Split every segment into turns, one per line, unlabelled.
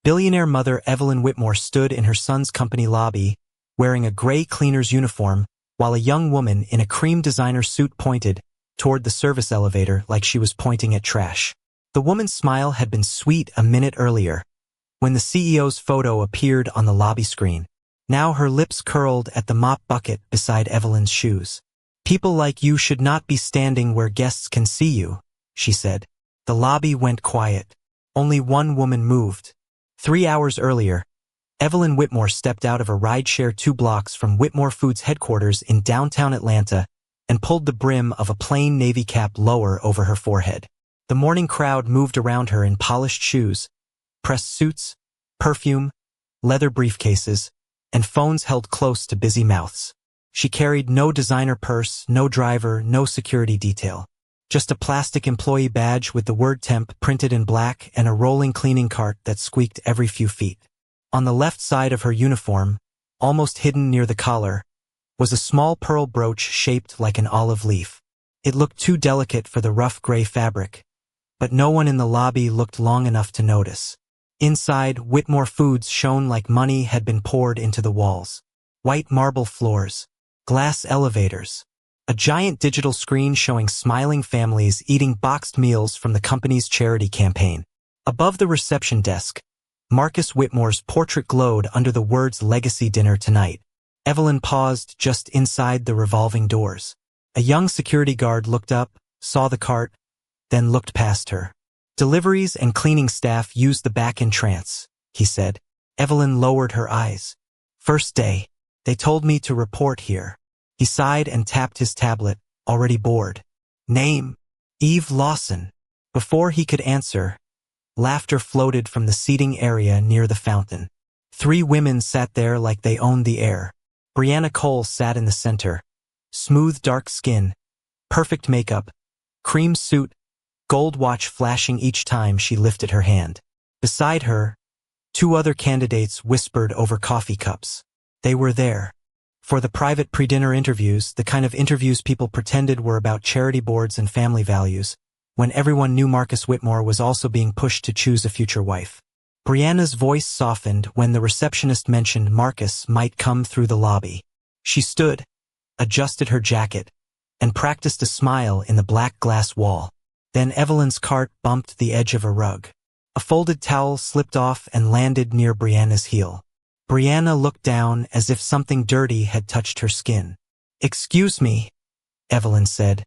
Billionaire mother Evelyn Whitmore stood in her son's company lobby, wearing a gray cleaner's uniform, while a young woman in a cream designer suit pointed toward the service elevator like she was pointing at trash. The woman's smile had been sweet a minute earlier, when the CEO's photo appeared on the lobby screen. Now her lips curled at the mop bucket beside Evelyn's shoes. "People like you should not be standing where guests can see you," she said. The lobby went quiet. Only one woman moved. 3 hours earlier, Evelyn Whitmore stepped out of a rideshare 2 blocks from Whitmore Foods headquarters in downtown Atlanta and pulled the brim of a plain navy cap lower over her forehead. The morning crowd moved around her in polished shoes, pressed suits, perfume, leather briefcases, and phones held close to busy mouths. She carried no designer purse, no driver, no security detail. Just a plastic employee badge with the word temp printed in black and a rolling cleaning cart that squeaked every few feet. On the left side of her uniform, almost hidden near the collar, was a small pearl brooch shaped like an olive leaf. It looked too delicate for the rough gray fabric, but no one in the lobby looked long enough to notice. Inside, Whitmore Foods shone like money had been poured into the walls. White marble floors, glass elevators, a giant digital screen showing smiling families eating boxed meals from the company's charity campaign. Above the reception desk, Marcus Whitmore's portrait glowed under the words "Legacy Dinner Tonight." Evelyn paused just inside the revolving doors. A young security guard looked up, saw the cart, then looked past her. "Deliveries and cleaning staff use the back entrance," he said. Evelyn lowered her eyes. "First day. They told me to report here." He sighed and tapped his tablet, already bored. "Name? Eve Lawson." Before he could answer, laughter floated from the seating area near the fountain. 3 women sat there like they owned the air. Brianna Cole sat in the center. Smooth dark skin, perfect makeup, cream suit, gold watch flashing each time she lifted her hand. Beside her, 2 other candidates whispered over coffee cups. They were there for the private pre-dinner interviews, the kind of interviews people pretended were about charity boards and family values, when everyone knew Marcus Whitmore was also being pushed to choose a future wife. Brianna's voice softened when the receptionist mentioned Marcus might come through the lobby. She stood, adjusted her jacket, and practiced a smile in the black glass wall. Then Evelyn's cart bumped the edge of a rug. A folded towel slipped off and landed near Brianna's heel. Brianna looked down as if something dirty had touched her skin. "Excuse me," Evelyn said,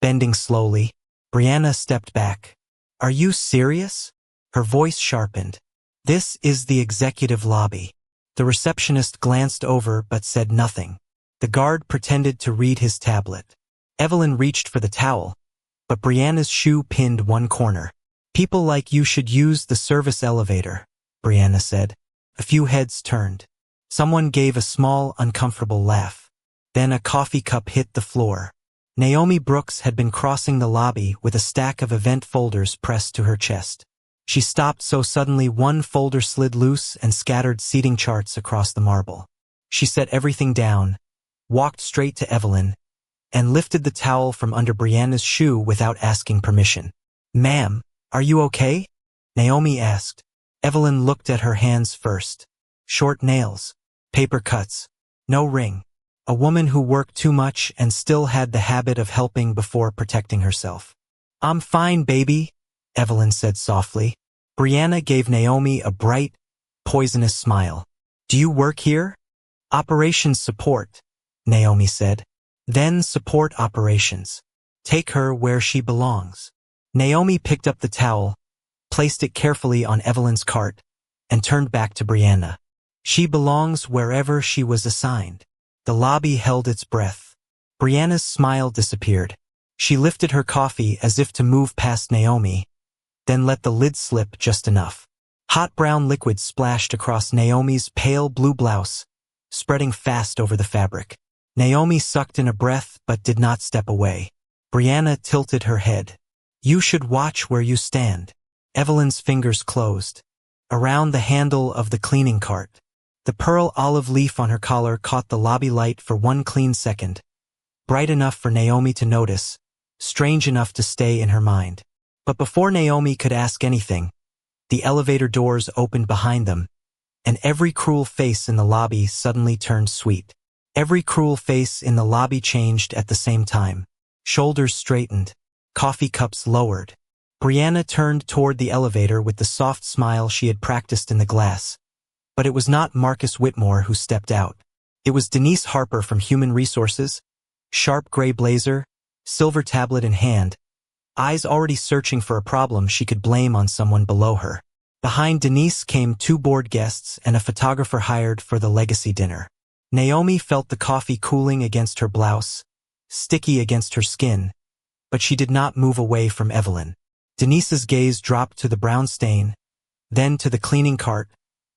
bending slowly. Brianna stepped back. "Are you serious?" Her voice sharpened. "This is the executive lobby." The receptionist glanced over but said nothing. The guard pretended to read his tablet. Evelyn reached for the towel, but Brianna's shoe pinned one corner. "People like you should use the service elevator," Brianna said. A few heads turned. Someone gave a small, uncomfortable laugh. Then a coffee cup hit the floor. Naomi Brooks had been crossing the lobby with a stack of event folders pressed to her chest. She stopped so suddenly one folder slid loose and scattered seating charts across the marble. She set everything down, walked straight to Evelyn, and lifted the towel from under Brianna's shoe without asking permission. "Ma'am, are you okay?" Naomi asked. Evelyn looked at her hands first. Short nails, paper cuts, no ring. A woman who worked too much and still had the habit of helping before protecting herself. "I'm fine, baby," Evelyn said softly. Brianna gave Naomi a bright, poisonous smile. "Do you work here?" "Operations support," Naomi said. "Then support operations. Take her where she belongs." Naomi picked up the towel, placed it carefully on Evelyn's cart, and turned back to Brianna. "She belongs wherever she was assigned." The lobby held its breath. Brianna's smile disappeared. She lifted her coffee as if to move past Naomi, then let the lid slip just enough. Hot brown liquid splashed across Naomi's pale blue blouse, spreading fast over the fabric. Naomi sucked in a breath but did not step away. Brianna tilted her head. "You should watch where you stand." Evelyn's fingers closed. Around the handle of the cleaning cart. The pearl olive leaf on her collar caught the lobby light for one clean second. Bright enough for Naomi to notice, strange enough to stay in her mind. But before Naomi could ask anything, The elevator doors opened behind them, and every cruel face in the lobby suddenly turned sweet. Every cruel face in the lobby changed at the same time. Shoulders straightened, coffee cups lowered. Brianna turned toward the elevator with the soft smile she had practiced in the glass. But it was not Marcus Whitmore who stepped out. It was Denise Harper from Human Resources, sharp gray blazer, silver tablet in hand, eyes already searching for a problem she could blame on someone below her. Behind Denise came 2 bored guests and a photographer hired for the legacy dinner. Naomi felt the coffee cooling against her blouse, sticky against her skin, but she did not move away from Evelyn. Denise's gaze dropped to the brown stain, then to the cleaning cart,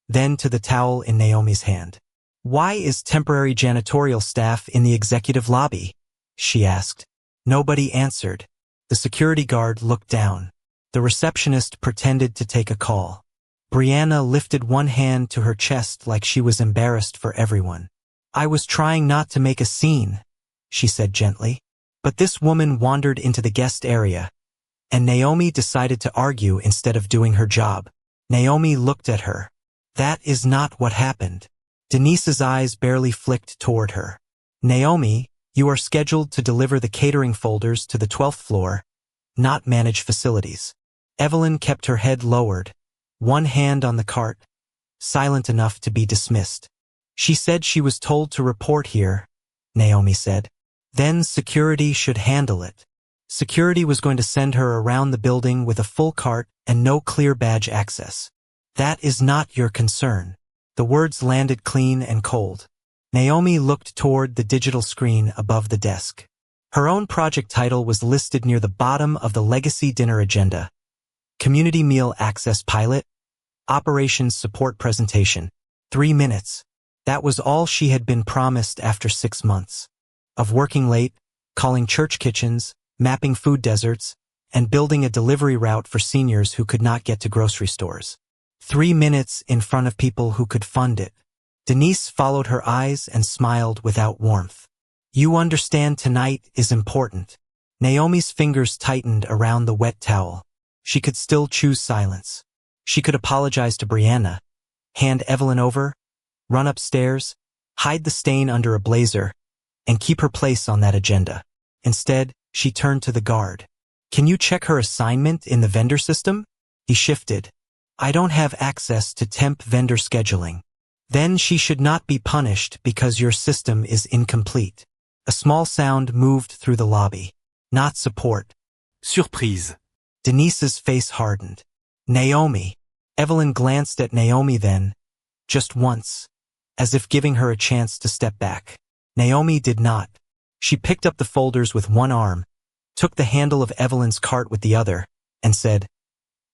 then to the towel in Naomi's hand. "Why is temporary janitorial staff in the executive lobby?" she asked. Nobody answered. The security guard looked down. The receptionist pretended to take a call. Brianna lifted one hand to her chest like she was embarrassed for everyone. "I was trying not to make a scene," she said gently. But this woman wandered into the guest area, and Naomi decided to argue instead of doing her job. Naomi looked at her. "That is not what happened." Denise's eyes barely flicked toward her. "Naomi, you are scheduled to deliver the catering folders to the 12th floor, not manage facilities." Evelyn kept her head lowered, one hand on the cart, silent enough to be dismissed. "She said she was told to report here," Naomi said. "Then security should handle it." Security was going to send her around the building with a full cart and no clear badge access. "That is not your concern." The words landed clean and cold. Naomi looked toward the digital screen above the desk. Her own project title was listed near the bottom of the legacy dinner agenda. Community Meal Access Pilot, Operations Support Presentation. 3 minutes. That was all she had been promised after 6 months. Of working late, calling church kitchens, mapping food deserts, and building a delivery route for seniors who could not get to grocery stores. 3 minutes in front of people who could fund it. Denise followed her eyes and smiled without warmth. "You understand tonight is important." Naomi's fingers tightened around the wet towel. She could still choose silence. She could apologize to Brianna, hand Evelyn over, run upstairs, hide the stain under a blazer, and keep her place on that agenda. Instead, she turned to the guard. "Can you check her assignment in the vendor system?" He shifted. "I don't have access to temp vendor scheduling." "Then she should not be punished because your system is incomplete." A small sound moved through the lobby. "Not support."
Surprise.
Denise's face hardened. "Naomi." Evelyn glanced at Naomi then, just once, as if giving her a chance to step back. Naomi did not. She picked up the folders with one arm, took the handle of Evelyn's cart with the other, and said,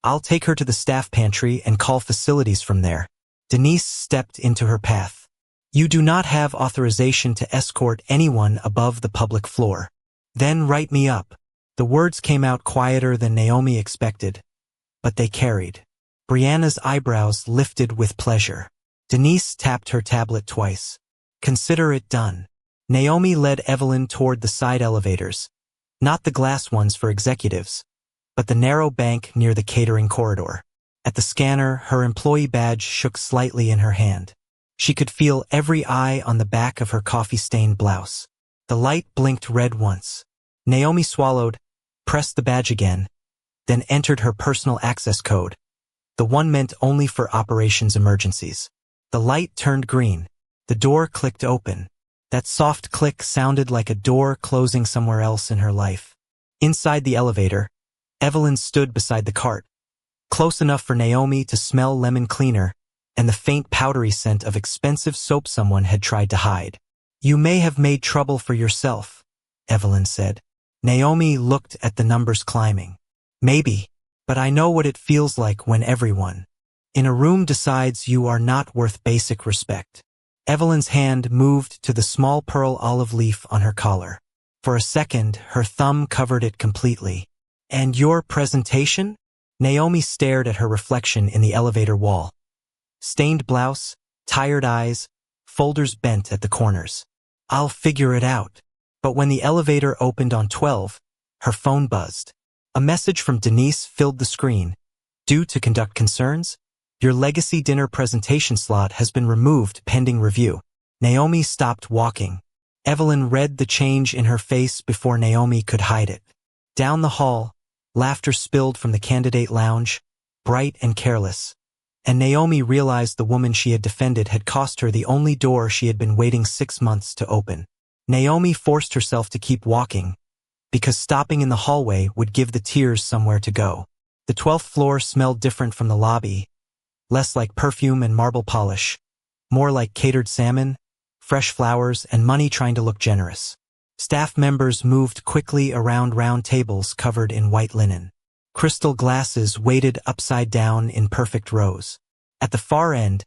"I'll take her to the staff pantry and call facilities from there." Denise stepped into her path. "You do not have authorization to escort anyone above the public floor." "Then write me up." The words came out quieter than Naomi expected, but they carried. Brianna's eyebrows lifted with pleasure. Denise tapped her tablet twice. "Consider it done." Naomi led Evelyn toward the side elevators, not the glass ones for executives, but the narrow bank near the catering corridor. At the scanner, her employee badge shook slightly in her hand. She could feel every eye on the back of her coffee-stained blouse. The light blinked red once. Naomi swallowed, pressed the badge again, then entered her personal access code, the one meant only for operations emergencies. The light turned green. The door clicked open. That soft click sounded like a door closing somewhere else in her life. Inside the elevator, Evelyn stood beside the cart, close enough for Naomi to smell lemon cleaner and the faint powdery scent of expensive soap someone had tried to hide. "You may have made trouble for yourself," Evelyn said. Naomi looked at the numbers climbing. "Maybe, but I know what it feels like when everyone in a room decides you are not worth basic respect." Evelyn's hand moved to the small pearl olive leaf on her collar. For a second, her thumb covered it completely. "And your presentation?" Naomi stared at her reflection in the elevator wall. Stained blouse, tired eyes, folders bent at the corners. "I'll figure it out." But when the elevator opened on 12, her phone buzzed. A message from Denise filled the screen. Due to conduct concerns, your legacy dinner presentation slot has been removed pending review. Naomi stopped walking. Evelyn read the change in her face before Naomi could hide it. Down the hall, laughter spilled from the candidate lounge, bright and careless. And Naomi realized the woman she had defended had cost her the only door she had been waiting 6 months to open. Naomi forced herself to keep walking, because stopping in the hallway would give the tears somewhere to go. The 12th floor smelled different from the lobby, less like perfume and marble polish, more like catered salmon, fresh flowers, and money trying to look generous. Staff members moved quickly around round tables covered in white linen. Crystal glasses waited upside down in perfect rows. At the far end,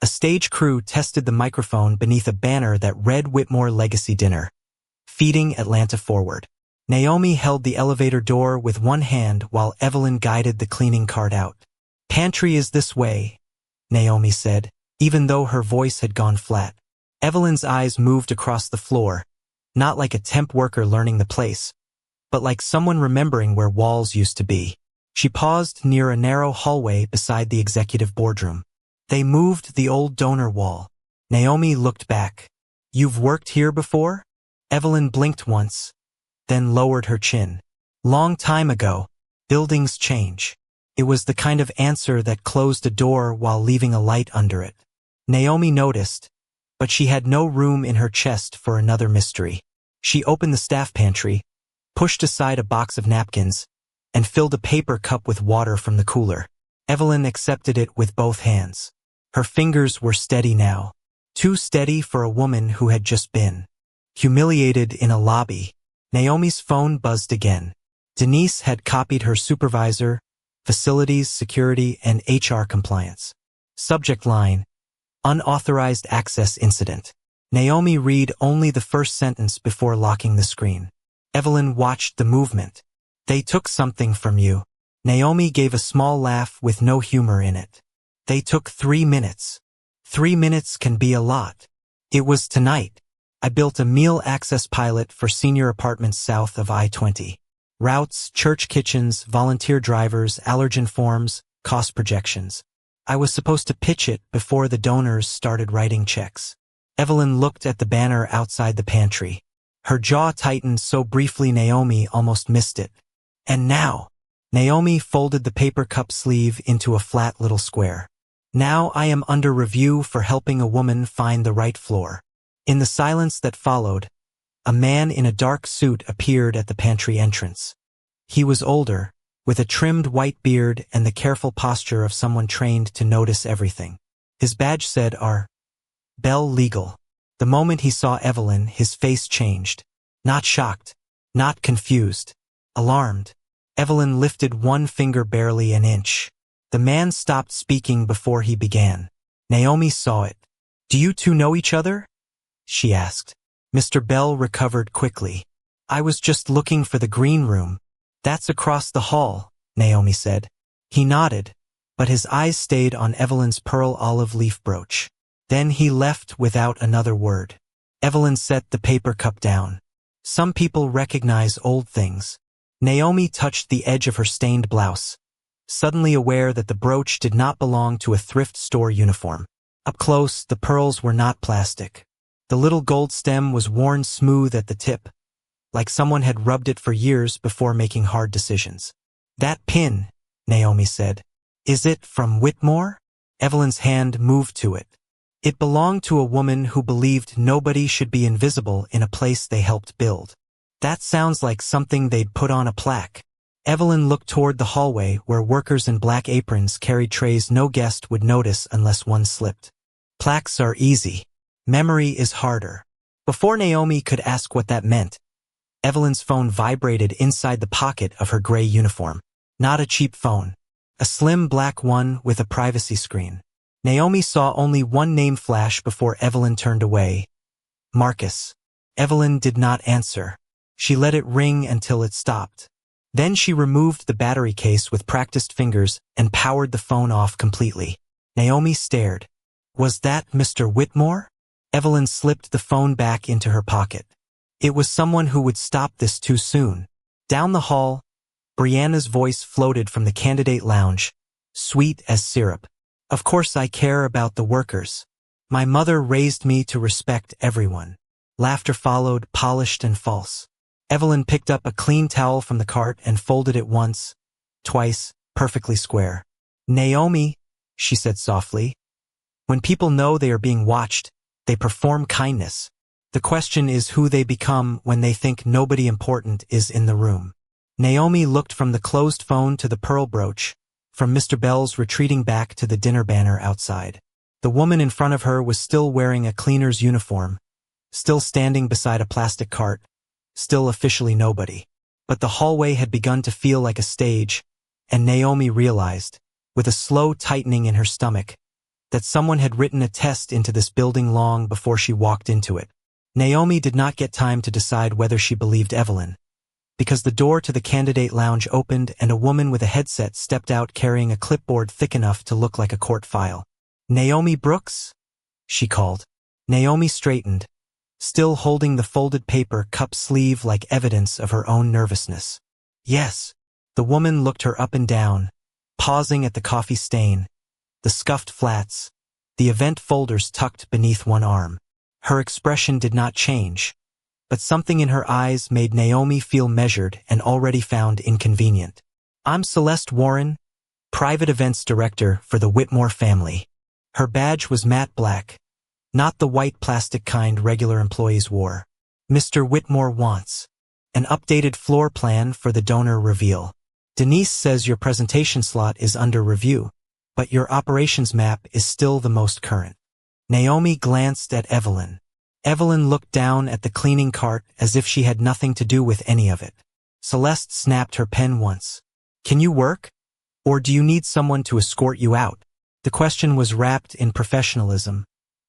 a stage crew tested the microphone beneath a banner that read Whitmore Legacy Dinner, feeding Atlanta forward. Naomi held the elevator door with one hand while Evelyn guided the cleaning cart out. "Pantry is this way," Naomi said, even though her voice had gone flat. Evelyn's eyes moved across the floor, not like a temp worker learning the place, but like someone remembering where walls used to be. She paused near a narrow hallway beside the executive boardroom. They moved the old donor wall. Naomi looked back. "You've worked here before?" Evelyn blinked once, then lowered her chin. "Long time ago. Buildings change." It was the kind of answer that closed a door while leaving a light under it. Naomi noticed, but she had no room in her chest for another mystery. She opened the staff pantry, pushed aside a box of napkins, and filled a paper cup with water from the cooler. Evelyn accepted it with both hands. Her fingers were steady now, too steady for a woman who had just been humiliated in a lobby. Naomi's phone buzzed again. Denise had copied her supervisor, facilities, security, and HR compliance. Subject line: Unauthorized access incident. Naomi read only the first sentence before locking the screen. Evelyn watched the movement. "They took something from you." Naomi gave a small laugh with no humor in it. "They took 3 minutes. 3 minutes can be a lot. It was tonight. I built a meal access pilot for senior apartments south of I-20. Routes, church kitchens, volunteer drivers, allergen forms, cost projections. I was supposed to pitch it before the donors started writing checks." Evelyn looked at the banner outside the pantry. Her jaw tightened so briefly Naomi almost missed it. "And now," Naomi folded the paper cup sleeve into a flat little square. "Now I am under review for helping a woman find the right floor." In the silence that followed, a man in a dark suit appeared at the pantry entrance. He was older, with a trimmed white beard and the careful posture of someone trained to notice everything. His badge said R. Bell Legal. The moment he saw Evelyn, his face changed. Not shocked, not confused, alarmed. Evelyn lifted one finger barely an inch. The man stopped speaking before he began. Naomi saw it. "Do you two know each other?" she asked. Mr. Bell recovered quickly. "I was just looking for the green room." "That's across the hall," Naomi said. He nodded, but his eyes stayed on Evelyn's pearl olive leaf brooch. Then he left without another word. Evelyn set the paper cup down. Some people recognize old things. Naomi touched the edge of her stained blouse, suddenly aware that the brooch did not belong to a thrift store uniform. Up close, the pearls were not plastic. The little gold stem was worn smooth at the tip, like someone had rubbed it for years before making hard decisions. "That pin," Naomi said. "Is it from Whitmore?" Evelyn's hand moved to it. It belonged to a woman who believed nobody should be invisible in a place they helped build. "That sounds like something they'd put on a plaque." Evelyn looked toward the hallway where workers in black aprons carried trays no guest would notice unless one slipped. "Plaques are easy. Memory is harder." Before Naomi could ask what that meant, Evelyn's phone vibrated inside the pocket of her gray uniform. Not a cheap phone. A slim black one with a privacy screen. Naomi saw only one name flash before Evelyn turned away. Marcus. Evelyn did not answer. She let it ring until it stopped. Then she removed the battery case with practiced fingers and powered the phone off completely. Naomi stared. Was that Mr. Whitmore? Evelyn slipped the phone back into her pocket. It was someone who would stop this too soon. Down the hall, Brianna's voice floated from the candidate lounge. sweet as syrup. Of course I care about the workers. My mother raised me to respect everyone. Laughter followed, polished and false. Evelyn picked up a clean towel from the cart and folded it once, twice, perfectly square. Naomi, she said softly, when people know they are being watched, they perform kindness. The question is who they become when they think nobody important is in the room. Naomi looked from the closed phone to the pearl brooch, from Mr. Bell's retreating back to the dinner banner outside. The woman in front of her was still wearing a cleaner's uniform, still standing beside a plastic cart, still officially nobody. But the hallway had begun to feel like a stage, and Naomi realized, with a slow tightening in her stomach, that someone had written a test into this building long before she walked into it. Naomi did not get time to decide whether she believed Evelyn, because the door to the candidate lounge opened and a woman with a headset stepped out carrying a clipboard thick enough to look like a court file. "Naomi Brooks?" she called. Naomi straightened, still holding the folded paper cup sleeve like evidence of her own nervousness. "Yes." The woman looked her up and down, pausing at the coffee stain, the scuffed flats, the event folders tucked beneath one arm. Her expression did not change, but something in her eyes made Naomi feel measured and already found inconvenient. "I'm Celeste Warren, Private Events Director for the Whitmore family." Her badge was matte black, not the white plastic kind regular employees wore. "Mr. Whitmore wants an updated floor plan for the donor reveal. Denise says your presentation slot is under review, but your operations map is still the most current." Naomi glanced at Evelyn. Evelyn looked down at the cleaning cart as if she had nothing to do with any of it. Celeste snapped her pen once. "Can you work? Or do you need someone to escort you out?" The question was wrapped in professionalism,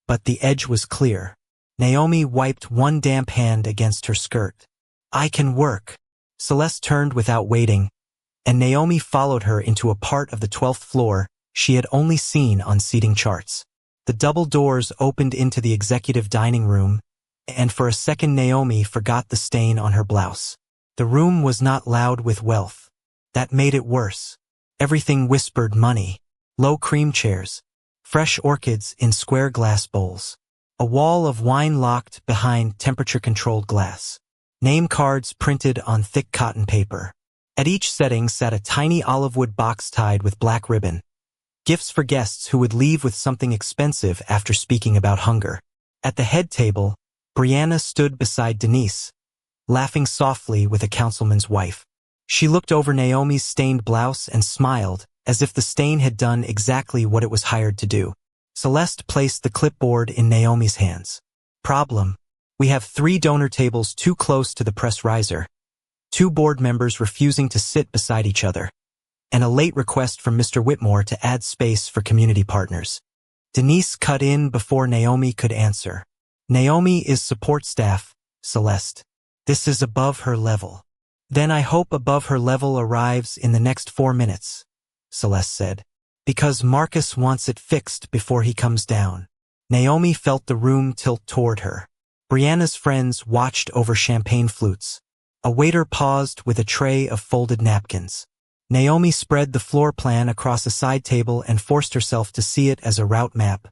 but the edge was clear. Naomi wiped one damp hand against her skirt. "I can work." Celeste turned without waiting, and Naomi followed her into a part of the 12th floor she had only seen on seating charts. The double doors opened into the executive dining room, and for a second Naomi forgot the stain on her blouse. The room was not loud with wealth. That made it worse. Everything whispered money. Low cream chairs, fresh orchids in square glass bowls, a wall of wine locked behind temperature-controlled glass, name cards printed on thick cotton paper. At each setting sat a tiny olive wood box tied with black ribbon, gifts for guests who would leave with something expensive after speaking about hunger. At the head table, Brianna stood beside Denise, laughing softly with a councilman's wife. She looked over Naomi's stained blouse and smiled, as if the stain had done exactly what it was hired to do. Celeste placed the clipboard in Naomi's hands. "Problem. We have 3 donor tables too close to the press riser, 2 board members refusing to sit beside each other, and a late request from Mr. Whitmore to add space for community partners." Denise cut in before Naomi could answer. "Naomi is support staff, Celeste. This is above her level." "Then I hope above her level arrives in the next 4 minutes, Celeste said, "because Marcus wants it fixed before he comes down." Naomi felt the room tilt toward her. Brianna's friends watched over champagne flutes. A waiter paused with a tray of folded napkins. Naomi spread the floor plan across a side table and forced herself to see it as a route map,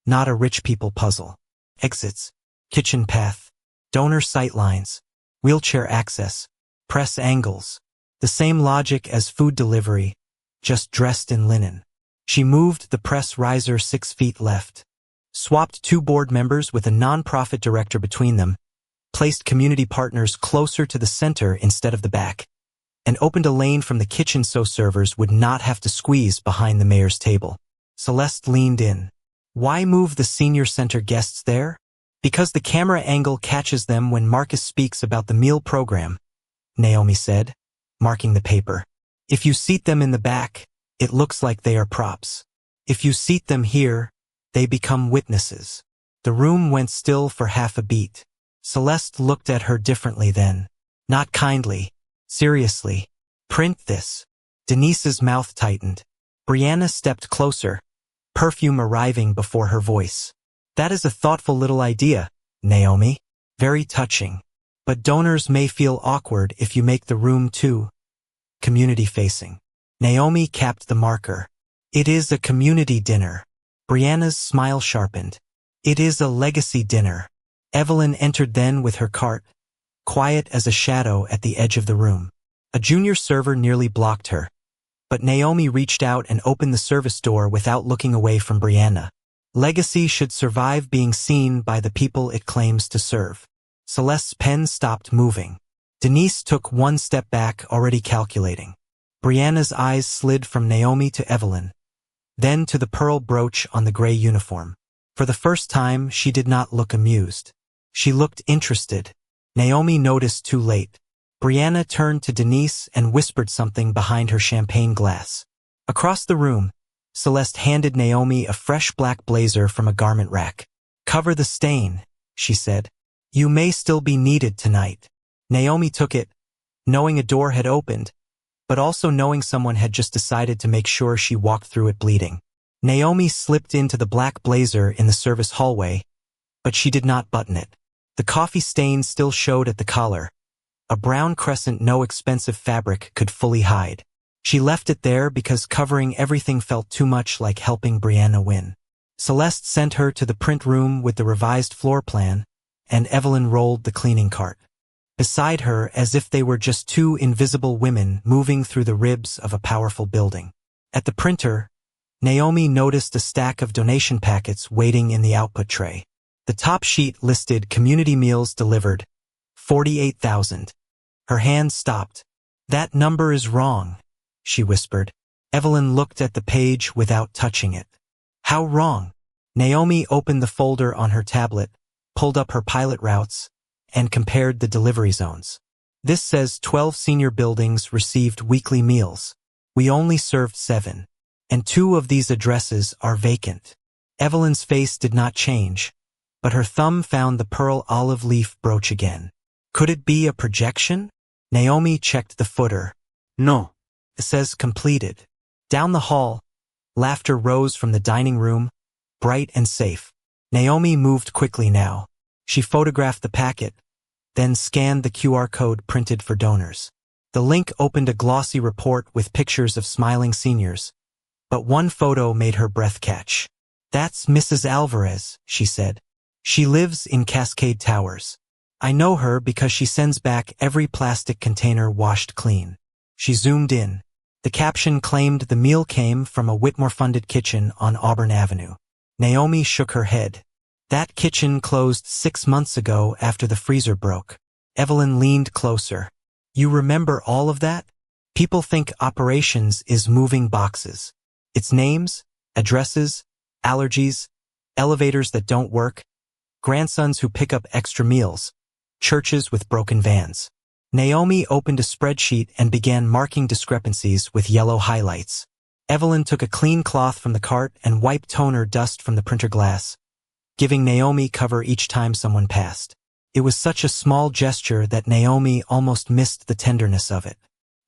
not a rich people puzzle. Exits, kitchen path, donor sightlines, wheelchair access, press angles. The same logic as food delivery, just dressed in linen. She moved the press riser 6 feet left, swapped 2 board members with a nonprofit director between them, placed community partners closer to the center instead of the back, and opened a lane from the kitchen so servers would not have to squeeze behind the mayor's table. Celeste leaned in. "Why move the senior center guests there?" "Because the camera angle catches them when Marcus speaks about the meal program," Naomi said, marking the paper. "If you seat them in the back, it looks like they are props. If you seat them here, they become witnesses." The room went still for half a beat. Celeste looked at her differently then. Not kindly. Seriously. "Print this." Denise's mouth tightened. Brianna stepped closer, perfume arriving before her voice. "That is a thoughtful little idea, Naomi. Very touching. But donors may feel awkward if you make the room too community-facing." Naomi capped the marker. It is a community dinner. Brianna's smile sharpened. It is a legacy dinner. Evelyn entered then with her cart, quiet as a shadow at the edge of the room. A junior server nearly blocked her, but Naomi reached out and opened the service door without looking away from Brianna. Legacy should survive being seen by the people it claims to serve. Celeste's pen stopped moving. Denise took one step back, already calculating. Brianna's eyes slid from Naomi to Evelyn, then to the pearl brooch on the gray uniform. For the first time, she did not look amused. She looked interested. Naomi noticed too late. Brianna turned to Denise and whispered something behind her champagne glass. Across the room, Celeste handed Naomi a fresh black blazer from a garment rack. "Cover the stain," she said. "You may still be needed tonight." Naomi took it, knowing a door had opened, but also knowing someone had just decided to make sure she walked through it bleeding. Naomi slipped into the black blazer in the service hallway, but she did not button it. The coffee stain still showed at the collar, a brown crescent no expensive fabric could fully hide. She left it there because covering everything felt too much like helping Brianna win. Celeste sent her to the print room with the revised floor plan, and Evelyn rolled the cleaning cart beside her as if they were just two invisible women moving through the ribs of a powerful building. At the printer, Naomi noticed a stack of donation packets waiting in the output tray. The top sheet listed community meals delivered, 48,000. Her hand stopped. "That number is wrong," she whispered. Evelyn looked at the page without touching it. "How wrong?" Naomi opened the folder on her tablet, pulled up her pilot routes, and compared the delivery zones. "This says 12 senior buildings received weekly meals. We only served 7. And 2 of these addresses are vacant." Evelyn's face did not change, but her thumb found the pearl olive leaf brooch again. Could it be a projection? Naomi checked the footer. "No. It says completed." Down the hall, laughter rose from the dining room, bright and safe. Naomi moved quickly now. She photographed the packet, then scanned the QR code printed for donors. The link opened a glossy report with pictures of smiling seniors, but one photo made her breath catch. "That's Mrs. Alvarez," she said. "She lives in Cascade Towers. I know her because she sends back every plastic container washed clean." She zoomed in. The caption claimed the meal came from a Whitmore-funded kitchen on Auburn Avenue. Naomi shook her head. "That kitchen closed 6 months ago after the freezer broke." Evelyn leaned closer. "You remember all of that? People think operations is moving boxes. It's names, addresses, allergies, elevators that don't work, grandsons who pick up extra meals, churches with broken vans." Naomi opened a spreadsheet and began marking discrepancies with yellow highlights. Evelyn took a clean cloth from the cart and wiped toner dust from the printer glass, giving Naomi cover each time someone passed. It was such a small gesture that Naomi almost missed the tenderness of it.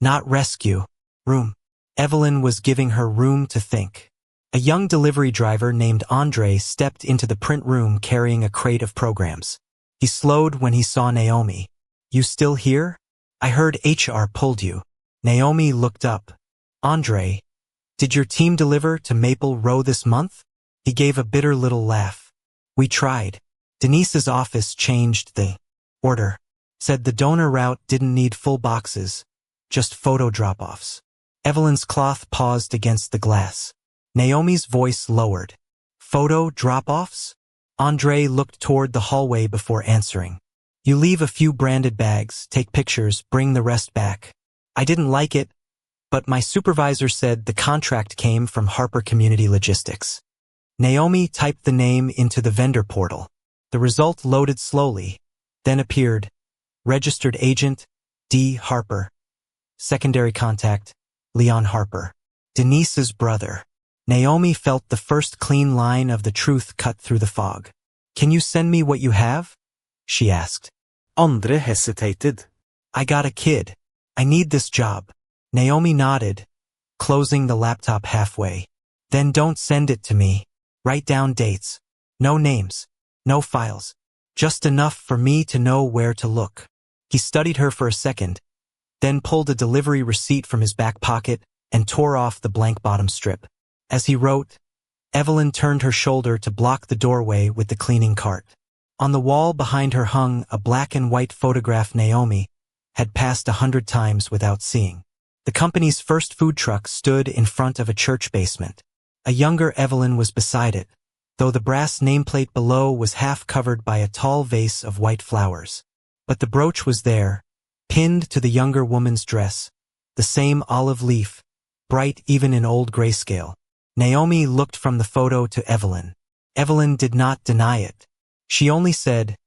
Not rescue. Room. Evelyn was giving her room to think. A young delivery driver named Andre stepped into the print room carrying a crate of programs. He slowed when he saw Naomi. "You still here? I heard HR pulled you." Naomi looked up. "Andre, did your team deliver to Maple Row this month?" He gave a bitter little laugh. "We tried. Denise's office changed the order. Said the donor route didn't need full boxes, just photo drop-offs." Evelyn's cloth paused against the glass. Naomi's voice lowered. "Photo drop-offs?" Andre looked toward the hallway before answering. "You leave a few branded bags, take pictures, bring the rest back. I didn't like it, but my supervisor said the contract came from Harper Community Logistics." Naomi typed the name into the vendor portal. The result loaded slowly, then appeared. Registered agent, D. Harper. Secondary contact, Leon Harper. Denise's brother. Naomi felt the first clean line of the truth cut through the fog. "Can you send me what you have?" she asked. Andre hesitated. "I got a kid. I need this job." Naomi nodded, closing the laptop halfway. "Then don't send it to me. Write down dates. No names. No files. Just enough for me to know where to look." He studied her for a second, then pulled a delivery receipt from his back pocket and tore off the blank bottom strip. As he wrote, Evelyn turned her shoulder to block the doorway with the cleaning cart. On the wall behind her hung a black and white photograph Naomi had passed 100 times without seeing. The company's first food truck stood in front of a church basement. A younger Evelyn was beside it, though the brass nameplate below was half covered by a tall vase of white flowers. But the brooch was there, pinned to the younger woman's dress, the same olive leaf, bright even in old grayscale. Naomi looked from the photo to Evelyn. Evelyn did not deny it. She only said,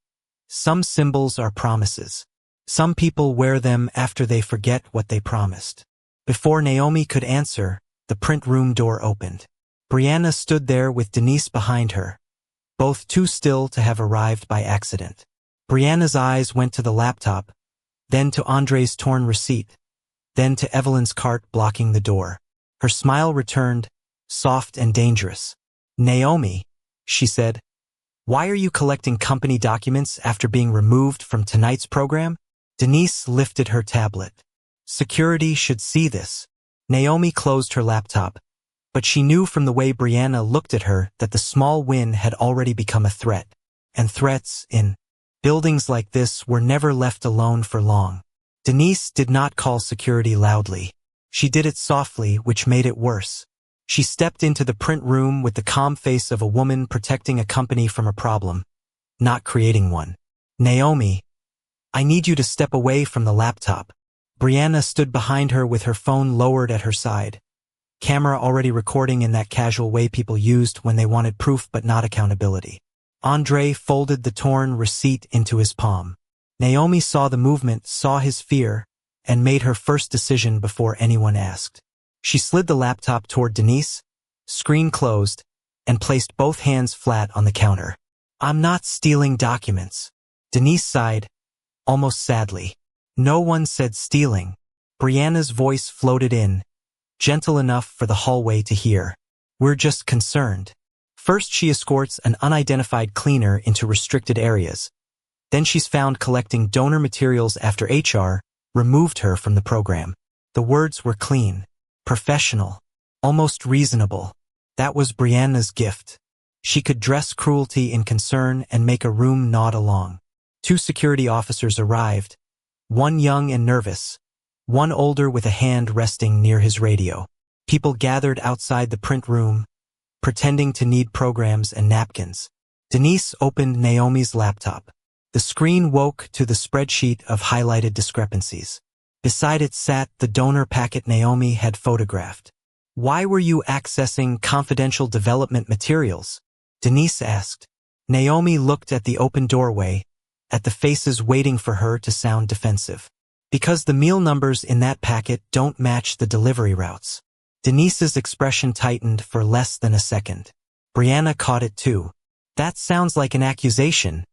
"Some symbols are promises. Some people wear them after they forget what they promised." Before Naomi could answer, the print room door opened. Brianna stood there with Denise behind her, both too still to have arrived by accident. Brianna's eyes went to the laptop, then to Andre's torn receipt, then to Evelyn's cart blocking the door. Her smile returned, soft and dangerous. "Naomi," she said, "why are you collecting company documents after being removed from tonight's program?" Denise lifted her tablet. "Security should see this." Naomi closed her laptop, but she knew from the way Brianna looked at her that the small win had already become a threat, and threats in buildings like this were never left alone for long. Denise did not call security loudly. She did it softly, which made it worse. She stepped into the print room with the calm face of a woman protecting a company from a problem, not creating one. "Naomi, I need you to step away from the laptop." Brianna stood behind her with her phone lowered at her side, camera already recording in that casual way people used when they wanted proof but not accountability. Andre folded the torn receipt into his palm. Naomi saw the movement, saw his fear, and made her first decision before anyone asked. She slid the laptop toward Denise, screen closed, and placed both hands flat on the counter. "I'm not stealing documents." Denise sighed, almost sadly. "No one said stealing." Brianna's voice floated in, gentle enough for the hallway to hear. "We're just concerned." First she escorts an unidentified cleaner into restricted areas. Then she's found collecting donor materials after HR removed her from the program. The words were clean, professional, almost reasonable. That was Brianna's gift. She could dress cruelty in concern and make a room nod along. 2 security officers arrived, one young and nervous, one older with a hand resting near his radio. People gathered outside the print room, pretending to need programs and napkins. Denise opened Naomi's laptop. The screen woke to the spreadsheet of highlighted discrepancies. Beside it sat the donor packet Naomi had photographed. "Why were you accessing confidential development materials?" Denise asked. Naomi looked at the open doorway, at the faces waiting for her to sound defensive. "Because the meal numbers in that packet don't match the delivery routes." Denise's expression tightened for less than a second. Brianna caught it too. "That sounds like an accusation,"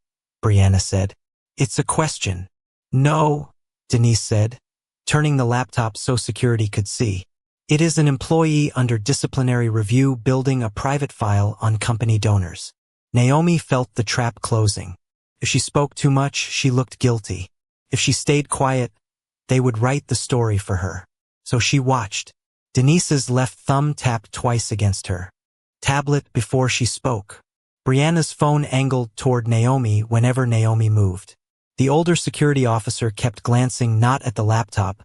Brianna said. "It's a question." "No," Denise said, turning the laptop so security could see. "It is an employee under disciplinary review building a private file on company donors." Naomi felt the trap closing. If she spoke too much, she looked guilty. If she stayed quiet, they would write the story for her. So she watched. Denise's left thumb tapped twice against her tablet before she spoke. Brianna's phone angled toward Naomi whenever Naomi moved. The older security officer kept glancing not at the laptop,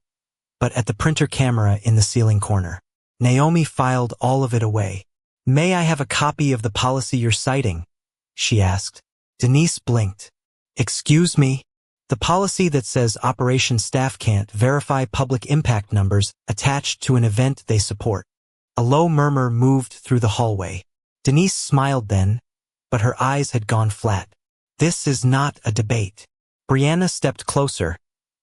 but at the printer camera in the ceiling corner. Naomi filed all of it away. "May I have a copy of the policy you're citing?" she asked. Denise blinked. "Excuse me?" "The policy that says operations staff can't verify public impact numbers attached to an event they support." A low murmur moved through the hallway. Denise smiled then, but her eyes had gone flat. "This is not a debate." Brianna stepped closer,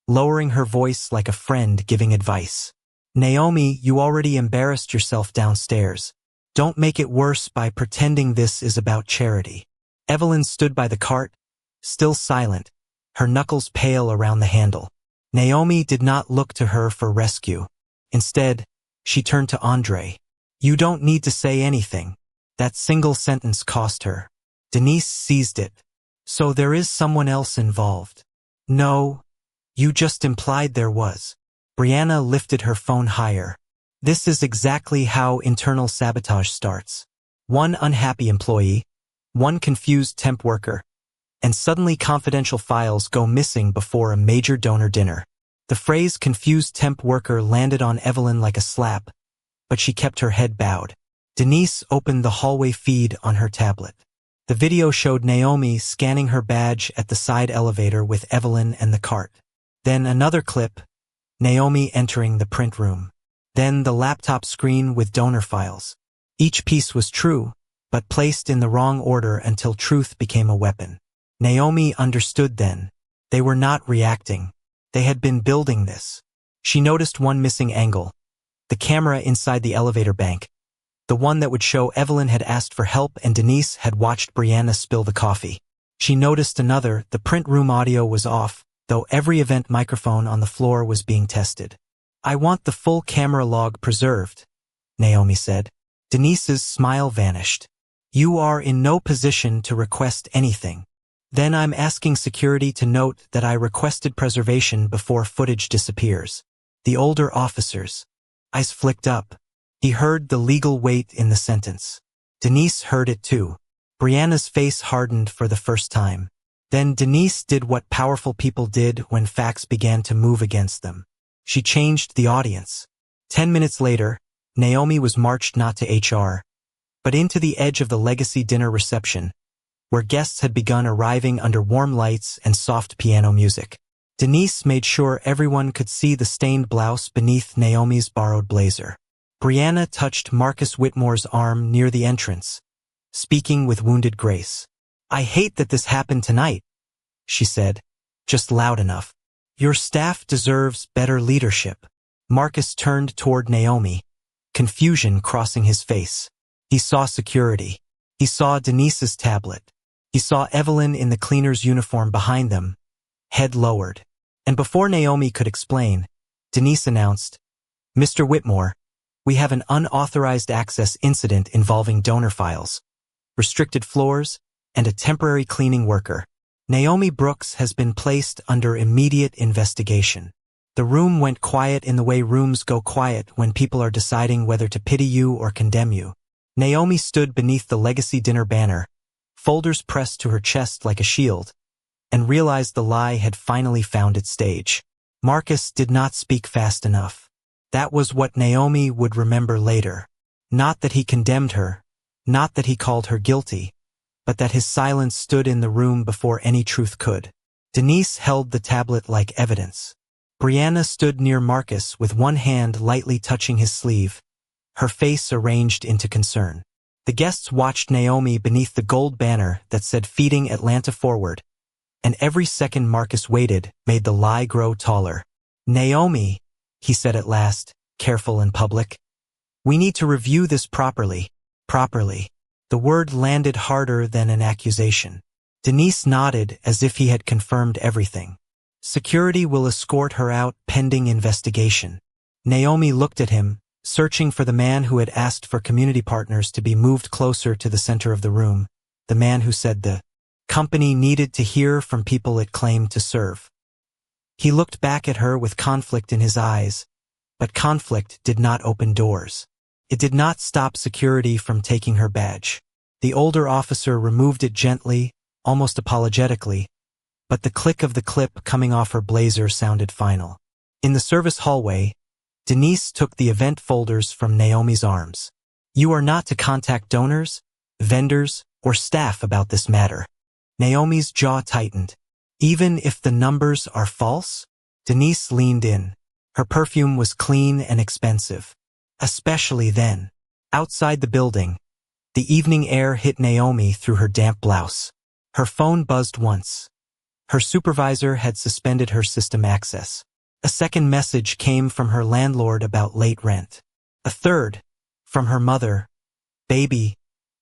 lowering her voice like a friend giving advice. "Naomi, you already embarrassed yourself downstairs. Don't make it worse by pretending this is about charity." Evelyn stood by the cart, still silent, her knuckles pale around the handle. Naomi did not look to her for rescue. Instead, she turned to Andre. "You don't need to say anything." That single sentence cost her. Denise seized it. "So there is someone else involved?" "No, you just implied there was." Brianna lifted her phone higher. This is exactly how internal sabotage starts. One unhappy employee, one confused temp worker, and suddenly confidential files go missing before a major donor dinner. The phrase confused temp worker landed on Evelyn like a slap, but she kept her head bowed. Denise opened the hallway feed on her tablet. The video showed Naomi scanning her badge at the side elevator with Evelyn and the cart. Then another clip, Naomi entering the print room. Then the laptop screen with donor files. Each piece was true, but placed in the wrong order until truth became a weapon. Naomi understood then. They were not reacting. They had been building this. She noticed one missing angle. The camera inside the elevator bank. The one that would show Evelyn had asked for help and Denise had watched Brianna spill the coffee. She noticed another, the print room audio was off, though every event microphone on the floor was being tested. I want the full camera log preserved, Naomi said. Denise's smile vanished. You are in no position to request anything. Then I'm asking security to note that I requested preservation before footage disappears. The older officer's eyes flicked up. He heard the legal weight in the sentence. Denise heard it too. Brianna's face hardened for the first time. Then Denise did what powerful people did when facts began to move against them. She changed the audience. 10 minutes later, Naomi was marched not to HR, but into the edge of the legacy dinner reception, where guests had begun arriving under warm lights and soft piano music. Denise made sure everyone could see the stained blouse beneath Naomi's borrowed blazer. Brianna touched Marcus Whitmore's arm near the entrance, speaking with wounded grace. I hate that this happened tonight, she said, just loud enough. Your staff deserves better leadership. Marcus turned toward Naomi, confusion crossing his face. He saw security. He saw Denise's tablet. He saw Evelyn in the cleaner's uniform behind them, head lowered. And before Naomi could explain, Denise announced, Mr. Whitmore, we have an unauthorized access incident involving donor files, restricted floors, and a temporary cleaning worker. Naomi Brooks has been placed under immediate investigation. The room went quiet in the way rooms go quiet when people are deciding whether to pity you or condemn you. Naomi stood beneath the legacy dinner banner, folders pressed to her chest like a shield, and realized the lie had finally found its stage. Marcus did not speak fast enough. That was what Naomi would remember later. Not that he condemned her, not that he called her guilty, but that his silence stood in the room before any truth could. Denise held the tablet like evidence. Brianna stood near Marcus with one hand lightly touching his sleeve, her face arranged into concern. The guests watched Naomi beneath the gold banner that said Feeding Atlanta Forward, and every second Marcus waited made the lie grow taller. Naomi, he said at last, careful and public. We need to review this properly. The word landed harder than an accusation. Denise nodded as if he had confirmed everything. Security will escort her out pending investigation. Naomi looked at him, searching for the man who had asked for community partners to be moved closer to the center of the room, the man who said the company needed to hear from people it claimed to serve. He looked back at her with conflict in his eyes, but conflict did not open doors. It did not stop security from taking her badge. The older officer removed it gently, almost apologetically, but the click of the clip coming off her blazer sounded final. In the service hallway, Denise took the event folders from Naomi's arms. You are not to contact donors, vendors, or staff about this matter. Naomi's jaw tightened. Even if the numbers are false? Denise leaned in. Her perfume was clean and expensive. Especially then. Outside the building, the evening air hit Naomi through her damp blouse. Her phone buzzed once. Her supervisor had suspended her system access. A second message came from her landlord about late rent. A third, from her mother. Baby,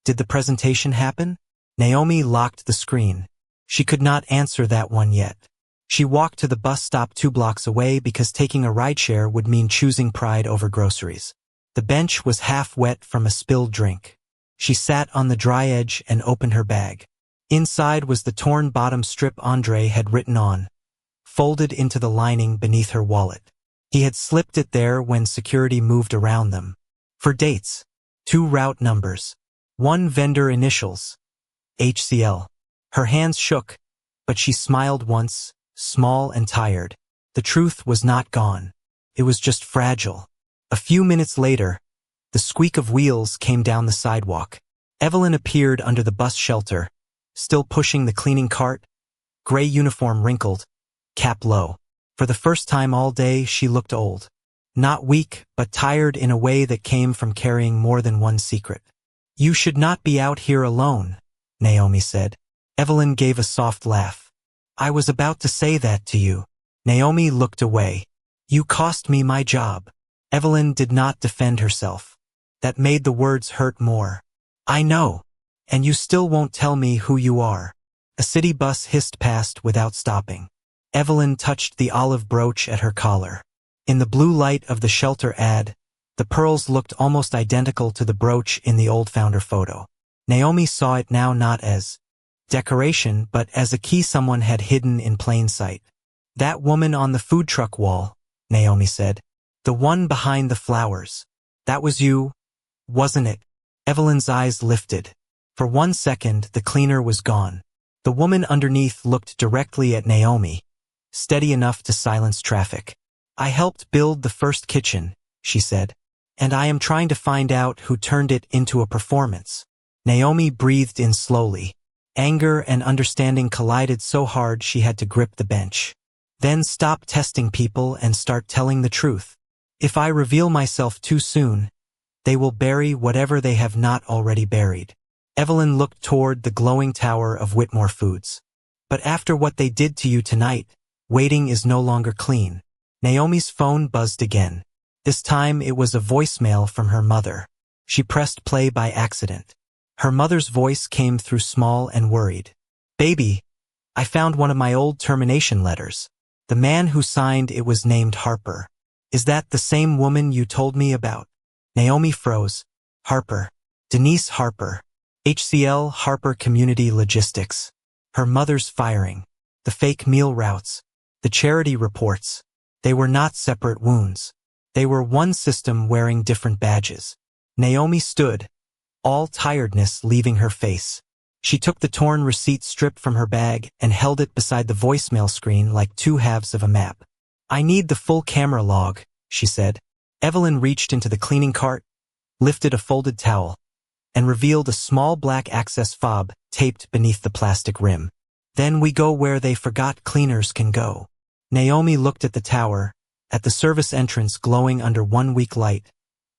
did the presentation happen? Naomi locked the screen. She could not answer that one yet. She walked to the bus stop 2 blocks away because taking a rideshare would mean choosing pride over groceries. The bench was half wet from a spilled drink. She sat on the dry edge and opened her bag. Inside was the torn bottom strip Andre had written on, folded into the lining beneath her wallet. He had slipped it there when security moved around them. For dates. 2 route numbers. 1 vendor initials. HCL. Her hands shook, but she smiled once, small and tired. The truth was not gone. It was just fragile. A few minutes later, the squeak of wheels came down the sidewalk. Evelyn appeared under the bus shelter, still pushing the cleaning cart, gray uniform wrinkled, cap low. For the first time all day, she looked old. Not weak, but tired in a way that came from carrying more than one secret. "You should not be out here alone," Naomi said. Evelyn gave a soft laugh. "I was about to say that to you." Naomi looked away. "You cost me my job." Evelyn did not defend herself. That made the words hurt more. "I know. And you still won't tell me who you are." A city bus hissed past without stopping. Evelyn touched the olive brooch at her collar. In the blue light of the shelter ad, the pearls looked almost identical to the brooch in the old founder photo. Naomi saw it now not as decoration, but as a key someone had hidden in plain sight. "That woman on the food truck wall," Naomi said. "The one behind the flowers. That was you, wasn't it?" Evelyn's eyes lifted. For 1 second, the cleaner was gone. The woman underneath looked directly at Naomi, steady enough to silence traffic. "I helped build the first kitchen," she said, "and I am trying to find out who turned it into a performance." Naomi breathed in slowly. Anger and understanding collided so hard she had to grip the bench. "Then stop testing people and start telling the truth. If I reveal myself too soon, they will bury whatever they have not already buried." Evelyn looked toward the glowing tower of Whitmore Foods. "But after what they did to you tonight, waiting is no longer clean." Naomi's phone buzzed again. This time it was a voicemail from her mother. She pressed play by accident. Her mother's voice came through small and worried. "Baby, I found one of my old termination letters. The man who signed it was named Harper. Is that the same woman you told me about?" Naomi froze. "Harper. Denise Harper. HCL Harper Community Logistics." Her mother's firing. The fake meal routes. The charity reports. They were not separate wounds. They were one system wearing different badges. Naomi stood, all tiredness leaving her face. She took the torn receipt strip from her bag and held it beside the voicemail screen like 2 halves of a map. "I need the full camera log," she said. Evelyn reached into the cleaning cart, lifted a folded towel, and revealed a small black access fob taped beneath the plastic rim. "Then we go where they forgot cleaners can go." Naomi looked at the tower, at the service entrance glowing under one weak light,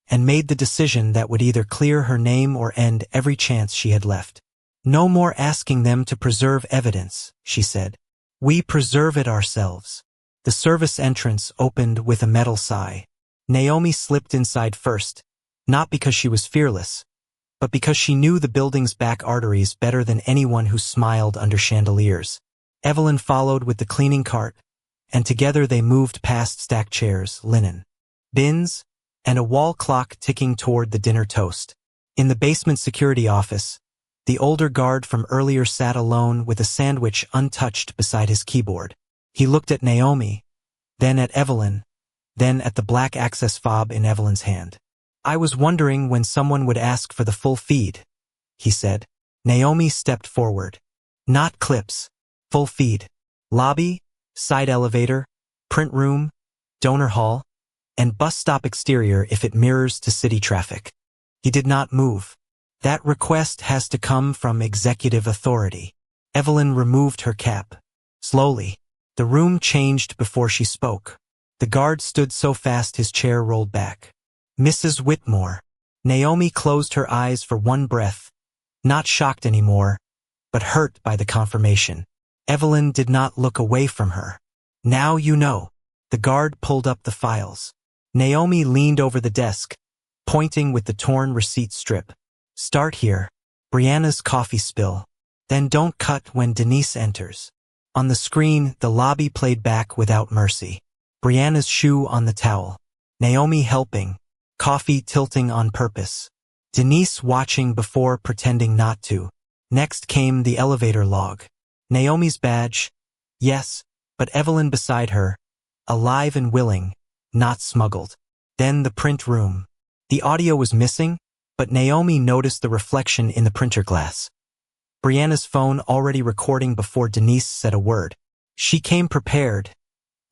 and made the decision that would either clear her name or end every chance she had left. "No more asking them to preserve evidence," she said. "We preserve it ourselves." The service entrance opened with a metal sigh. Naomi slipped inside first, not because she was fearless, but because she knew the building's back arteries better than anyone who smiled under chandeliers. Evelyn followed with the cleaning cart, and together they moved past stacked chairs, linen, bins, and a wall clock ticking toward the dinner toast. In the basement security office, the older guard from earlier sat alone with a sandwich untouched beside his keyboard. He looked at Naomi, then at Evelyn, then at the black access fob in Evelyn's hand. "I was wondering when someone would ask for the full feed," he said. Naomi stepped forward. "Not clips. Full feed. Lobby, side elevator, print room, donor hall, and bus stop exterior if it mirrors to city traffic." He did not move. "That request has to come from executive authority." Evelyn removed her cap. Slowly, the room changed before she spoke. The guard stood so fast his chair rolled back. "Mrs. Whitmore." Naomi closed her eyes for one breath, not shocked anymore, but hurt by the confirmation. Evelyn did not look away from her. "Now you know." The guard pulled up the files. Naomi leaned over the desk, pointing with the torn receipt strip. "Start here. Brianna's coffee spill. Then don't cut when Denise enters." On the screen, the lobby played back without mercy. Brianna's shoe on the towel. Naomi helping, coffee tilting on purpose. Denise watching before pretending not to. Next came the elevator log. Naomi's badge, yes, but Evelyn beside her, alive and willing, not smuggled. Then the print room. The audio was missing, but Naomi noticed the reflection in the printer glass. Brianna's phone already recording before Denise said a word. She came prepared,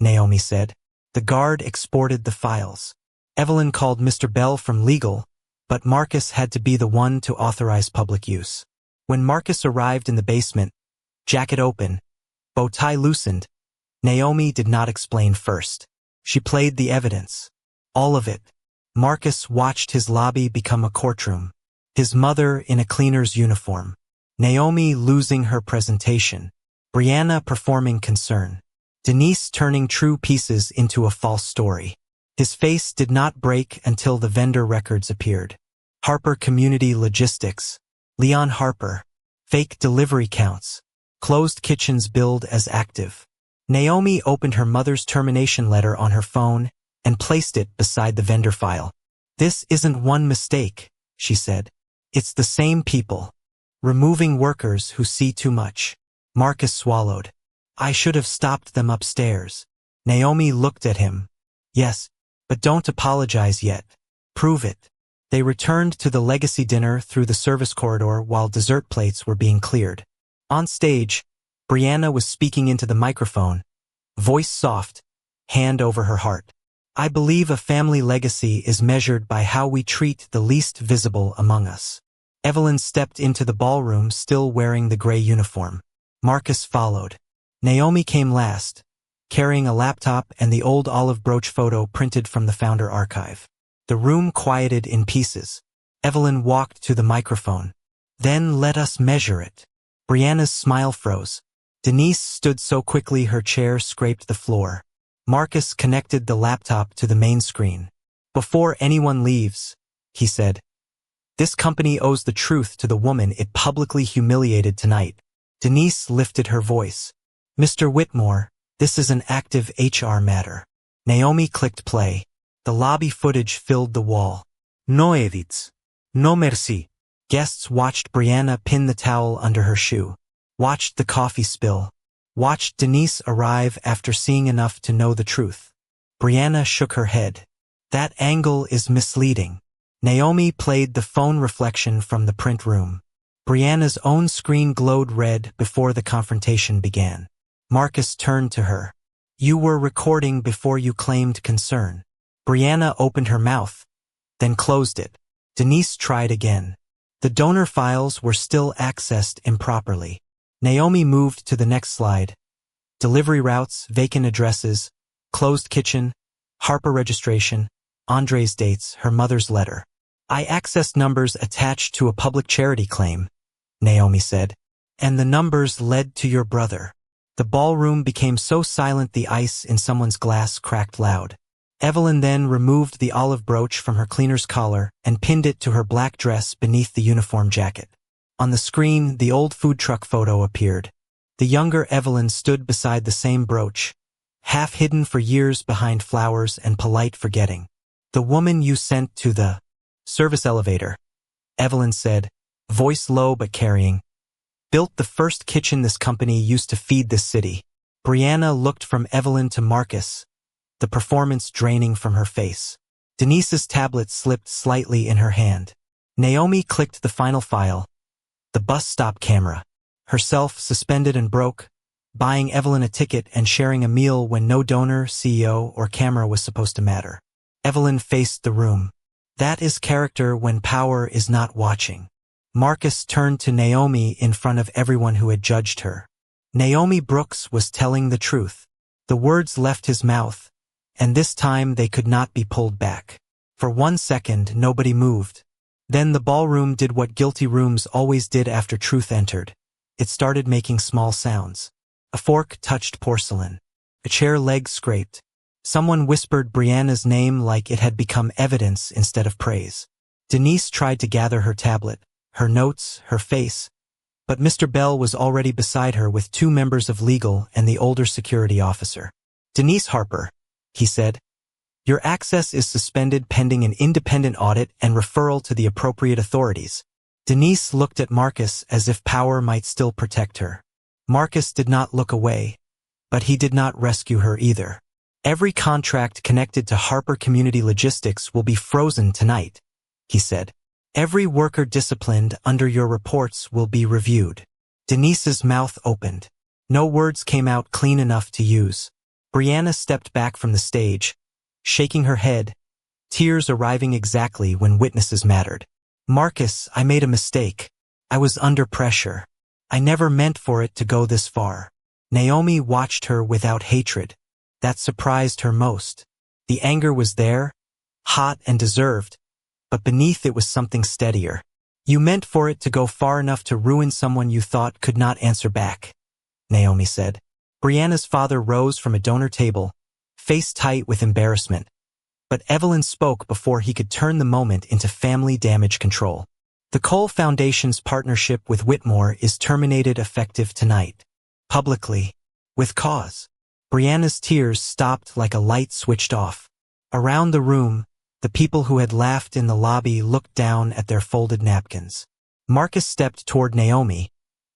Naomi said. The guard exported the files. Evelyn called Mr. Bell from legal, but Marcus had to be the one to authorize public use. When Marcus arrived in the basement, jacket open, bow tie loosened, Naomi did not explain first. She played the evidence. All of it. Marcus watched his lobby become a courtroom. His mother in a cleaner's uniform. Naomi losing her presentation. Brianna performing concern. Denise turning true pieces into a false story. His face did not break until the vendor records appeared. Harper Community Logistics. Leon Harper. Fake delivery counts. Closed kitchens billed as active. Naomi opened her mother's termination letter on her phone and placed it beside the vendor file. This isn't one mistake, she said. It's the same people. Removing workers who see too much. Marcus swallowed. I should have stopped them upstairs. Naomi looked at him. Yes, but don't apologize yet. Prove it. They returned to the legacy dinner through the service corridor while dessert plates were being cleared. On stage, Brianna was speaking into the microphone, voice soft, hand over her heart. I believe a family legacy is measured by how we treat the least visible among us. Evelyn stepped into the ballroom still wearing the gray uniform. Marcus followed. Naomi came last, carrying a laptop and the old olive brooch photo printed from the founder archive. The room quieted in pieces. Evelyn walked to the microphone. Then let us measure it. Brianna's smile froze. Denise stood so quickly her chair scraped the floor. Marcus connected the laptop to the main screen. Before anyone leaves, he said, this company owes the truth to the woman it publicly humiliated tonight. Denise lifted her voice. Mr. Whitmore, this is an active HR matter. Naomi clicked play. The lobby footage filled the wall. No edits. No merci. Guests watched Brianna pin the towel under her shoe. Watched the coffee spill. Watched Denise arrive after seeing enough to know the truth. Brianna shook her head. That angle is misleading. Naomi played the phone reflection from the print room. Brianna's own screen glowed red before the confrontation began. Marcus turned to her. You were recording before you claimed concern. Brianna opened her mouth, then closed it. Denise tried again. The donor files were still accessed improperly. Naomi moved to the next slide. Delivery routes, vacant addresses, closed kitchen, Harper registration, Andre's dates, her mother's letter. I accessed numbers attached to a public charity claim, Naomi said, and the numbers led to your brother. The ballroom became so silent the ice in someone's glass cracked loud. Evelyn then removed the olive brooch from her cleaner's collar and pinned it to her black dress beneath the uniform jacket. On the screen, the old food truck photo appeared. The younger Evelyn stood beside the same brooch, half hidden for years behind flowers and polite forgetting. The woman you sent to the service elevator, Evelyn said, voice low but carrying, built the first kitchen this company used to feed this city. Brianna looked from Evelyn to Marcus, the performance draining from her face. Denise's tablet slipped slightly in her hand. Naomi clicked the final file. The bus stop camera. Herself suspended and broke, buying Evelyn a ticket and sharing a meal when no donor, CEO, or camera was supposed to matter. Evelyn faced the room. That is character when power is not watching. Marcus turned to Naomi in front of everyone who had judged her. Naomi Brooks was telling the truth. The words left his mouth, and this time they could not be pulled back. For 1 second, nobody moved. Then the ballroom did what guilty rooms always did after truth entered. It started making small sounds. A fork touched porcelain. A chair leg scraped. Someone whispered Brianna's name like it had become evidence instead of praise. Denise tried to gather her tablet, her notes, her face, but Mr. Bell was already beside her with 2 members of legal and the older security officer. Denise Harper, he said, your access is suspended pending an independent audit and referral to the appropriate authorities. Denise looked at Marcus as if power might still protect her. Marcus did not look away, but he did not rescue her either. Every contract connected to Harper Community Logistics will be frozen tonight, he said. Every worker disciplined under your reports will be reviewed. Denise's mouth opened. No words came out clean enough to use. Brianna stepped back from the stage, shaking her head, tears arriving exactly when witnesses mattered. Marcus, I made a mistake. I was under pressure. I never meant for it to go this far. Naomi watched her without hatred. That surprised her most. The anger was there, hot and deserved, but beneath it was something steadier. You meant for it to go far enough to ruin someone you thought could not answer back, Naomi said. Brianna's father rose from a donor table, face tight with embarrassment. But Evelyn spoke before he could turn the moment into family damage control. The Cole Foundation's partnership with Whitmore is terminated effective tonight. Publicly. With cause. Brianna's tears stopped like a light switched off. Around the room, the people who had laughed in the lobby looked down at their folded napkins. Marcus stepped toward Naomi,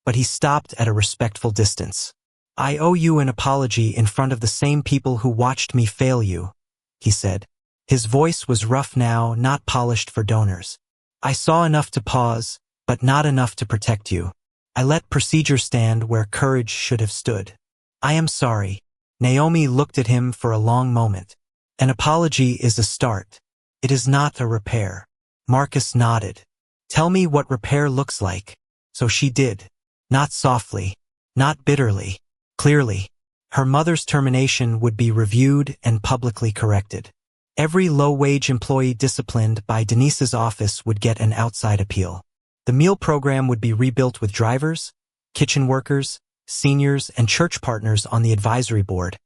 but he stopped at a respectful distance. I owe you an apology in front of the same people who watched me fail you, he said. His voice was rough now, not polished for donors. I saw enough to pause, but not enough to protect you. I let procedure stand where courage should have stood. I am sorry. Naomi looked at him for a long moment. An apology is a start. It is not a repair. Marcus nodded. Tell me what repair looks like. So she did. Not softly. Not bitterly. Clearly. Her mother's termination would be reviewed and publicly corrected. Every low-wage employee disciplined by Denise's office would get an outside appeal. The meal program would be rebuilt with drivers, kitchen workers, seniors, and church partners on the advisory board,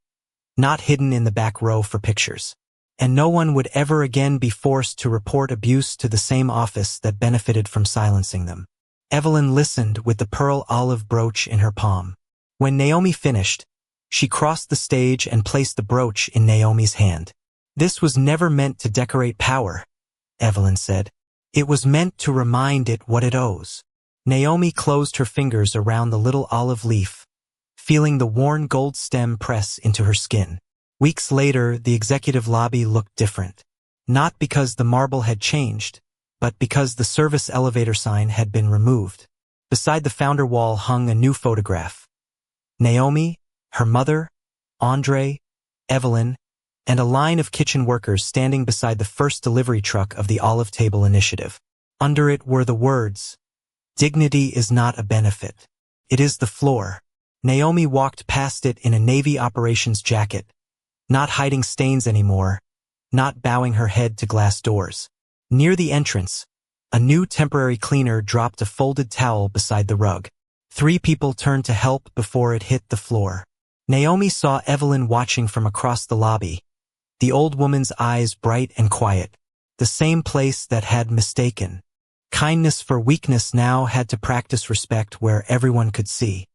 not hidden in the back row for pictures. And no one would ever again be forced to report abuse to the same office that benefited from silencing them. Evelyn listened with the pearl olive brooch in her palm. When Naomi finished, she crossed the stage and placed the brooch in Naomi's hand. This was never meant to decorate power, Evelyn said. It was meant to remind it what it owes. Naomi closed her fingers around the little olive leaf, feeling the worn gold stem press into her skin. Weeks later, the executive lobby looked different. Not because the marble had changed, but because the service elevator sign had been removed. Beside the founder wall hung a new photograph. Naomi, her mother, Andre, Evelyn, and a line of kitchen workers standing beside the first delivery truck of the Olive Table Initiative. Under it were the words, "Dignity is not a benefit. It is the floor." Naomi walked past it in a Navy operations jacket, not hiding stains anymore, not bowing her head to glass doors. Near the entrance, a new temporary cleaner dropped a folded towel beside the rug. 3 people turned to help before it hit the floor. Naomi saw Evelyn watching from across the lobby, the old woman's eyes bright and quiet, the same place that had mistaken kindness for weakness now had to practice respect where everyone could see.